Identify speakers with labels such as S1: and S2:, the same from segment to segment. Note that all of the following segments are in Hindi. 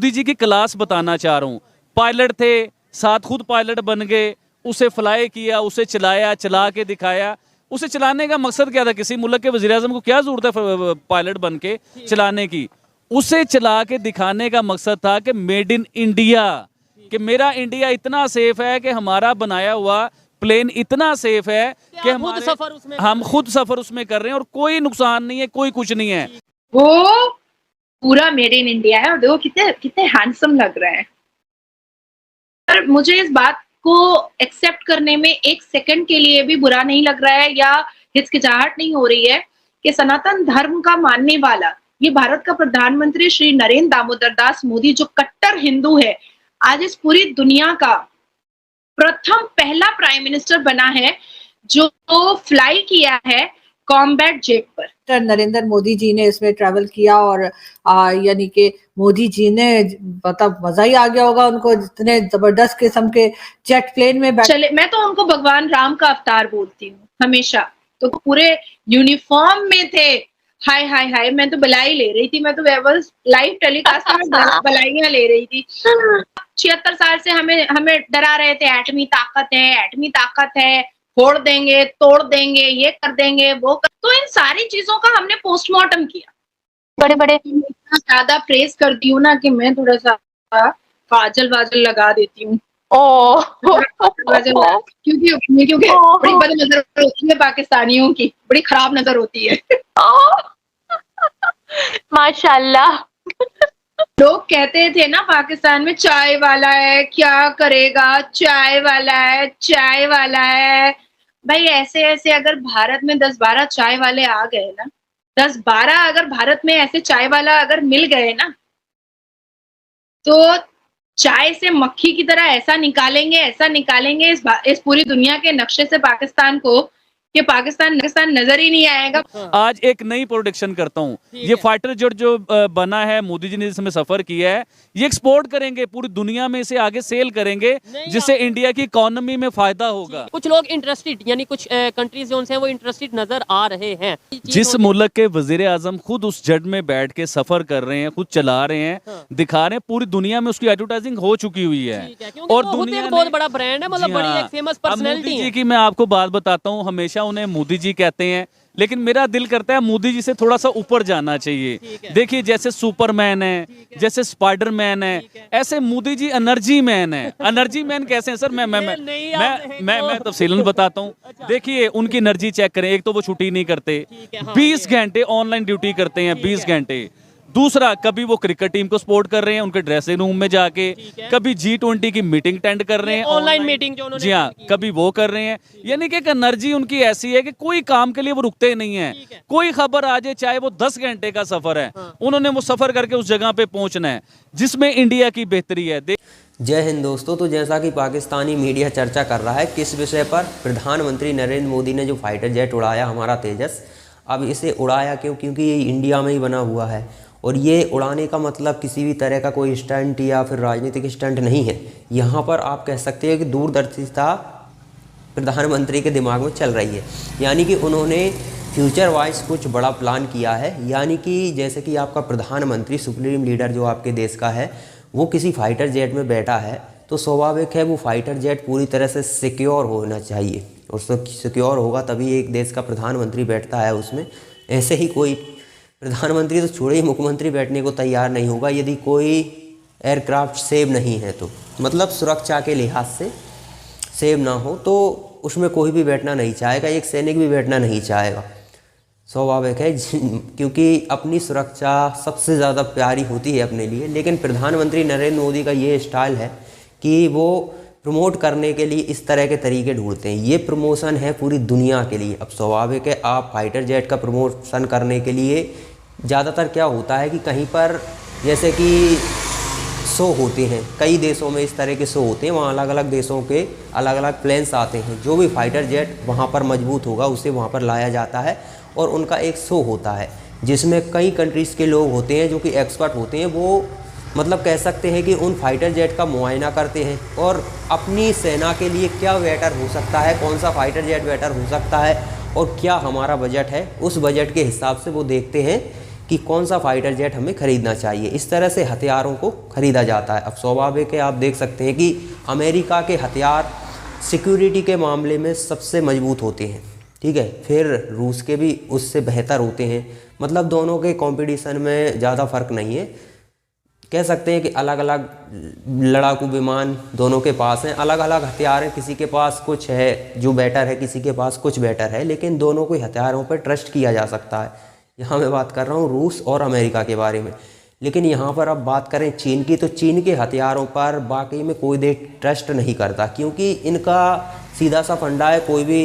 S1: मोदी जी की क्लास बताना चाह रहा हूँ। पायलट थे, साथ खुद पायलट बन गए, उसे फ्लाई किया, उसे चलाया, चला के दिखाया। उसे चलाने का मकसद क्या था? किसी मुल्क के वज़ीर आज़म को क्या जरूरत है पायलट बन के चलाने की? उसे चला के दिखाने का मकसद था कि मेड इन इंडिया, कि मेरा इंडिया इतना सेफ है कि हमारा बनाया हुआ प्लेन इतना सेफ है कि हम खुद सफर उसमें कर रहे हैं और कोई नुकसान नहीं है, कोई कुछ नहीं है।
S2: वो पूरा मेड इन इंडिया है और देखो कितने कितने हैंडसम लग रहे हैं। पर मुझे इस बात को एक्सेप्ट करने में एक सेकंड के लिए भी बुरा नहीं लग रहा है या हिचकिचाहट नहीं हो रही है कि सनातन धर्म का मानने वाला ये भारत का प्रधानमंत्री श्री नरेंद्र दामोदर दास मोदी जो कट्टर हिंदू है, आज इस पूरी दुनिया का प्रथम पहला प्राइम मिनिस्टर बना है जो फ्लाई किया है कॉम्बैट जेट पर।
S3: नरेंद्र मोदी जी ने इसमें ट्रैवल किया और यानी कि मोदी जी ने मतलब मजा ही आ गया होगा उनको, जितने जबरदस्त किस्म के जेट प्लेन में
S2: चले। मैं तो उनको भगवान राम का अवतार बोलती हूँ हमेशा। तो पूरे यूनिफॉर्म में थे, हाय हाय हाय, मैं तो बलाई ले रही थी। मैं तो लाइव टेलीकास्ट में बलाइयां ले रही थी। 76 साल से हमें डरा रहे थे, एटमी ताकत है, एटमी ताकत है, फोड़ देंगे, तोड़ देंगे, ये कर देंगे, वो कर। तो इन सारी चीजों का हमने पोस्टमार्टम किया। बड़े बड़े इतना ज्यादा प्रेस करती हूँ ना कि मैं थोड़ा सा काजल वाजल लगा देती हूँ। क्योंकि बड़ी बड़ी नजर होती है पाकिस्तानियों की, बड़ी खराब नजर होती है।
S4: माशाल्लाह।
S2: लोग कहते थे ना पाकिस्तान में चाय वाला है, क्या करेगा, चाय वाला है, चाय वाला है। भाई ऐसे ऐसे अगर भारत में 10-12 चाय वाले आ गए ना, 10-12 अगर भारत में ऐसे चाय वाला अगर मिल गए ना, तो चाय से मक्खी की तरह ऐसा निकालेंगे इस पूरी दुनिया के नक्शे से पाकिस्तान को कि पाकिस्तान नजर ही नहीं आएगा।
S1: आज एक नई प्रोडिक्शन करता हूँ, ये फाइटर जेट जो बना है, मोदी जी ने इसमें सफर किया है, ये एक्सपोर्ट करेंगे पूरी दुनिया में, इसे आगे सेल करेंगे जिससे इंडिया की इकोनॉमी में फायदा होगा।
S4: कुछ लोग इंटरेस्टेड, यानी कुछ कंट्रीज जो हैं वो इंटरेस्टेड नजर आ रहे हैं।
S1: जिस मुल्क के वजीर आजम खुद उस जेट में बैठ के सफर कर रहे हैं, खुद चला रहे हैं, दिखा रहे हैं, पूरी दुनिया में उसकी एडवर्टाइजिंग हो चुकी हुई है और दुनिया में
S4: बहुत बड़ा ब्रांड है, मतलब बड़ी एक फेमस पर्सनैलिटी है।
S1: मोदी जी की मैं आपको बात बताता हूँ, हमेशा उन्हें मोदी जी कहते हैं, लेकिन मेरा दिल करता है मोदी जी से थोड़ा सा ऊपर जाना चाहिए। देखिए जैसे सुपरमैन है, जैसे स्पाइडरमैन है, ऐसे मोदी जी एनर्जी मैन है। एनर्जी मैन कैसे हैं सर? मैं तफसीलन बताता हूँ। देखिए उनकी एनर्जी चेक करें। एक तो वो छुट्टी नहीं करते, 20 घंटे ऑनलाइन ड्यूटी करते हैं, 20 घंटे। दूसरा, कभी वो क्रिकेट टीम को सपोर्ट कर रहे हैं उनके ड्रेसिंग रूम में जाके, कभी G20 की मीटिंग अटेंड कर रहे हैं,
S4: ऑनलाइन मीटिंग जो उन्होंने,
S1: जी हाँ, कभी वो कर रहे हैं। यानी कि एक एनर्जी उनकी ऐसी है कि कोई काम के लिए वो रुकते नहीं है। कोई खबर आ जाए, चाहे वो 10 घंटे का सफर है, उन्होंने वो सफर करके उस जगह पे पहुंचना है जिसमें इंडिया की बेहतरी है।
S5: जय हिंद दोस्तों। तो जैसा कि पाकिस्तानी मीडिया चर्चा कर रहा है किस विषय पर, प्रधानमंत्री नरेंद्र मोदी ने जो फाइटर जेट उड़ाया हमारा तेजस, अब इसे उड़ाया क्यों? क्योंकि ये इंडिया में ही बना हुआ है और ये उड़ाने का मतलब किसी भी तरह का कोई स्टंट या फिर राजनीतिक स्टंट नहीं है। यहाँ पर आप कह सकते हैं कि दूरदर्शिता प्रधानमंत्री के दिमाग में चल रही है, यानी कि उन्होंने फ्यूचर वाइज कुछ बड़ा प्लान किया है। यानी कि जैसे कि आपका प्रधानमंत्री, सुप्रीम लीडर जो आपके देश का है, वो किसी फाइटर जेट में बैठा है तो स्वाभाविक है वो फाइटर जेट पूरी तरह से सिक्योर होना चाहिए और सिक्योर होगा तभी एक देश का प्रधानमंत्री बैठता है उसमें। ऐसे ही कोई प्रधानमंत्री तो छोड़े ही मुख्यमंत्री बैठने को तैयार नहीं होगा यदि कोई एयरक्राफ्ट सेव नहीं है, तो मतलब सुरक्षा के लिहाज से सेव ना हो तो उसमें कोई भी बैठना नहीं चाहेगा, एक सैनिक भी बैठना नहीं चाहेगा। स्वाभाविक है क्योंकि अपनी सुरक्षा सबसे ज़्यादा प्यारी होती है अपने लिए। लेकिन प्रधानमंत्री नरेंद्र मोदी का ये स्टाइल है कि वो प्रमोट करने के लिए इस तरह के तरीके ढूंढते हैं। ये प्रमोशन है पूरी दुनिया के लिए। अब स्वाभाविक है आप फाइटर जेट का प्रमोशन करने के लिए ज़्यादातर क्या होता है कि कहीं पर जैसे कि शो होते हैं, कई देशों में इस तरह के शो होते हैं, वहाँ अलग अलग देशों के अलग अलग प्लेन्स आते हैं, जो भी फाइटर जेट वहाँ पर मजबूत होगा उसे वहाँ पर लाया जाता है और उनका एक शो होता है जिसमें कई कंट्रीज़ के लोग होते हैं जो कि एक्सपर्ट होते हैं। वो मतलब कह सकते हैं कि उन फाइटर जेट का मुआयना करते हैं और अपनी सेना के लिए क्या बेटर हो सकता है, कौन सा फाइटर जेट बेटर हो सकता है और क्या हमारा बजट है, उस बजट के हिसाब से वो देखते हैं कि कौन सा फाइटर जेट हमें खरीदना चाहिए। इस तरह से हथियारों को खरीदा जाता है। अब स्वाभाविक है, आप देख सकते हैं कि अमेरिका के हथियार सिक्योरिटी के मामले में सबसे मजबूत होते हैं, ठीक है, फिर रूस के भी उससे बेहतर होते हैं। मतलब दोनों के कंपटीशन में ज़्यादा फर्क नहीं है। कह सकते हैं कि अलग अलग लड़ाकू विमान दोनों के पास हैं, अलग अलग हथियार हैं, किसी के पास कुछ है जो बेटर है, किसी के पास कुछ बेटर है, लेकिन दोनों को हथियारों पर ट्रस्ट किया जा सकता है। यहाँ मैं बात कर रहा हूँ रूस और अमेरिका के बारे में। लेकिन यहाँ पर अब बात करें चीन की, तो चीन के हथियारों पर वाकई में कोई देश ट्रस्ट नहीं करता, क्योंकि इनका सीधा सा फंडा है, कोई भी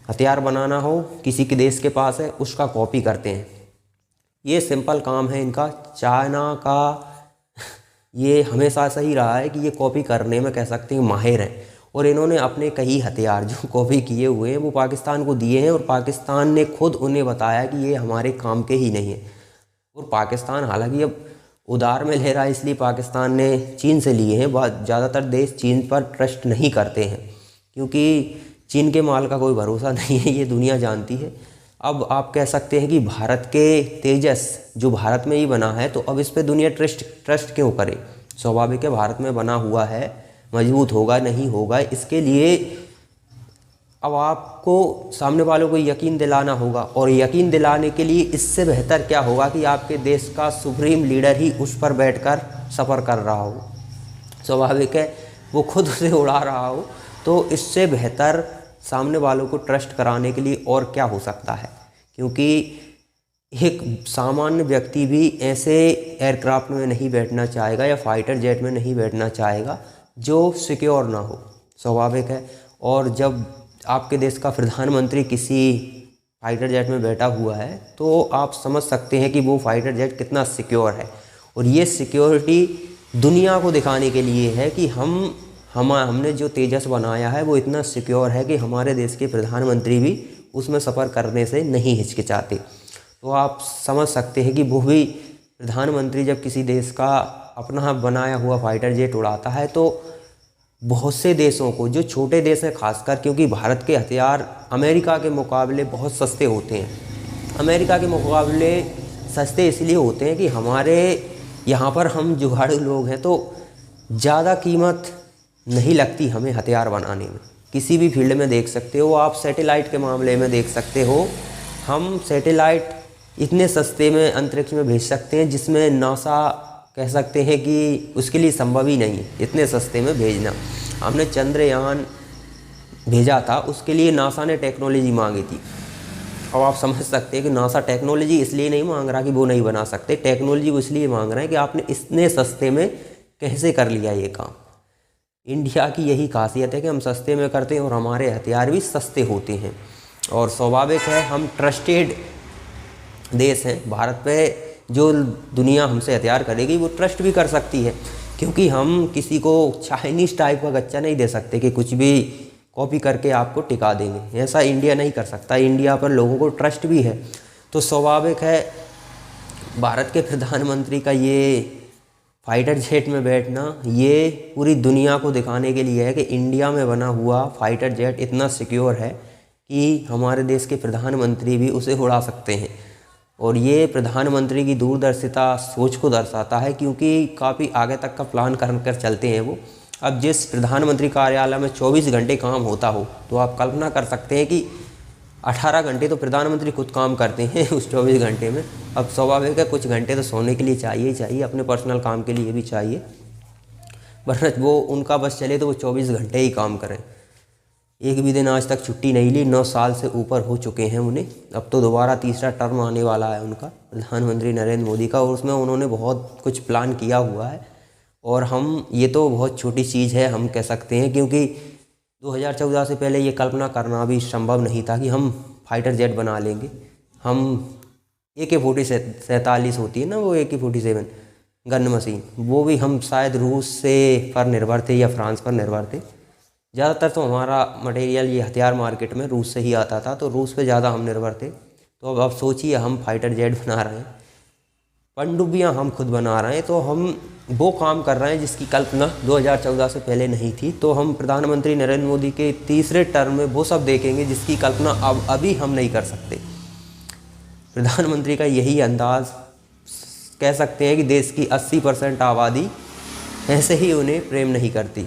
S5: हथियार बनाना हो किसी के देश के पास है उसका कॉपी करते हैं। ये सिंपल काम है इनका। चाइना का ये हमेशा सही रहा है कि ये कॉपी करने में कह सकते हैं माहिर हैं, और इन्होंने अपने कई हथियार जो कॉपी किए हुए हैं वो पाकिस्तान को दिए हैं, और पाकिस्तान ने खुद उन्हें बताया कि ये हमारे काम के ही नहीं है। और पाकिस्तान हालांकि अब उधार में ले रहा है, इसलिए पाकिस्तान ने चीन से लिए हैं। ज़्यादातर देश चीन पर ट्रस्ट नहीं करते हैं, क्योंकि चीन के माल का कोई भरोसा नहीं है, ये दुनिया जानती है। अब आप कह सकते हैं कि भारत के तेजस जो भारत में ही बना है, तो अब इस पे दुनिया ट्रस्ट क्यों करे। स्वाभाविक है, भारत में बना हुआ है, मजबूत होगा नहीं होगा, इसके लिए अब आपको सामने वालों को यकीन दिलाना होगा। और यकीन दिलाने के लिए इससे बेहतर क्या होगा कि आपके देश का सुप्रीम लीडर ही उस पर बैठकर सफ़र कर रहा हो। स्वाभाविक है, वो खुद उसे उड़ा रहा हो। तो इससे बेहतर सामने वालों को ट्रस्ट कराने के लिए और क्या हो सकता है, क्योंकि एक सामान्य व्यक्ति भी ऐसे एयरक्राफ्ट में नहीं बैठना चाहेगा या फाइटर जेट में नहीं बैठना चाहेगा जो सिक्योर ना हो। स्वाभाविक है। और जब आपके देश का प्रधानमंत्री किसी फाइटर जेट में बैठा हुआ है तो आप समझ सकते हैं कि वो फाइटर जेट कितना सिक्योर है। और ये सिक्योरिटी दुनिया को दिखाने के लिए है कि हमने जो तेजस बनाया है वो इतना सिक्योर है कि हमारे देश के प्रधानमंत्री भी उसमें सफ़र करने से नहीं हिचकिचाते। तो आप समझ सकते हैं कि वो भी प्रधानमंत्री जब किसी देश का अपना बनाया हुआ फाइटर जेट उड़ाता है तो बहुत से देशों को, जो छोटे देश हैं खासकर, क्योंकि भारत के हथियार अमेरिका के मुकाबले बहुत सस्ते होते हैं। अमेरिका के मुकाबले सस्ते इसलिए होते हैं कि हमारे यहाँ पर हम जुगाड़ू लोग हैं, तो ज़्यादा कीमत नहीं लगती हमें हथियार बनाने में। किसी भी फील्ड में देख सकते हो आप, सैटेलाइट के मामले में देख सकते हो, हम सैटेलाइट इतने सस्ते में अंतरिक्ष में भेज सकते हैं जिसमें नासा कह सकते हैं कि उसके लिए संभव ही नहीं है इतने सस्ते में भेजना। हमने चंद्रयान भेजा था, उसके लिए नासा ने टेक्नोलॉजी मांगी थी। अब आप समझ सकते हैं कि नासा टेक्नोलॉजी इसलिए नहीं मांग रहा कि वो नहीं बना सकते, टेक्नोलॉजी वो इसलिए मांग रहे हैं कि आपने इतने सस्ते में कैसे कर लिया ये काम। इंडिया की यही खासियत है कि हम सस्ते में करते हैं और हमारे हथियार भी सस्ते होते हैं। और स्वाभाविक है, हम ट्रस्टेड देश हैं। भारत पे जो दुनिया हमसे हथियार करेगी वो ट्रस्ट भी कर सकती है, क्योंकि हम किसी को चाइनीज़ टाइप का गच्चा नहीं दे सकते कि कुछ भी कॉपी करके आपको टिका देंगे। ऐसा इंडिया नहीं कर सकता। इंडिया पर लोगों को ट्रस्ट भी है। तो स्वाभाविक है भारत के प्रधानमंत्री का ये फाइटर जेट में बैठना ये पूरी दुनिया को दिखाने के लिए है कि इंडिया में बना हुआ फाइटर जेट इतना सिक्योर है कि हमारे देश के प्रधानमंत्री भी उसे उड़ा सकते हैं। और ये प्रधानमंत्री की दूरदर्शिता सोच को दर्शाता है, क्योंकि काफ़ी आगे तक का प्लान कर चलते हैं वो। अब जिस प्रधानमंत्री कार्यालय में 24 घंटे काम होता हो, तो आप कल्पना कर सकते हैं कि 18 घंटे तो प्रधानमंत्री खुद काम करते हैं उस 24 घंटे में। अब स्वाभाविक है कुछ घंटे तो सोने के लिए चाहिए ही चाहिए, अपने पर्सनल काम के लिए भी चाहिए, वरना वो उनका बस चले तो वो 24 घंटे ही काम करें। एक भी दिन आज तक छुट्टी नहीं ली। 9 साल से ऊपर हो चुके हैं उन्हें। अब तो दोबारा तीसरा टर्म आने वाला है उनका, प्रधानमंत्री नरेंद्र मोदी का, और उसमें उन्होंने बहुत कुछ प्लान किया हुआ है। और हम ये तो बहुत छोटी चीज़ है हम कह सकते हैं, क्योंकि 2014 से पहले ये कल्पना करना भी संभव नहीं था कि हम फाइटर जेट बना लेंगे। हम AK-47 होती है ना, वो AK-47 गन मशीन, वो भी हम शायद रूस से पर निर्भर थे या फ्रांस पर निर्भर थे। ज़्यादातर तो हमारा मटेरियल ये हथियार मार्केट में रूस से ही आता था, तो रूस पे ज़्यादा हम निर्भर थे। तो अब सोचिए हम फाइटर जेट बना रहे हैं, पनडुब्बियाँ हम खुद बना रहे हैं, तो हम वो काम कर रहे हैं जिसकी कल्पना 2014 से पहले नहीं थी। तो हम प्रधानमंत्री नरेंद्र मोदी के तीसरे टर्म में वो सब देखेंगे जिसकी कल्पना अब अभी हम नहीं कर सकते। प्रधानमंत्री का यही अंदाज, कह सकते हैं कि देश की 80% आबादी ऐसे ही उन्हें प्रेम नहीं करती।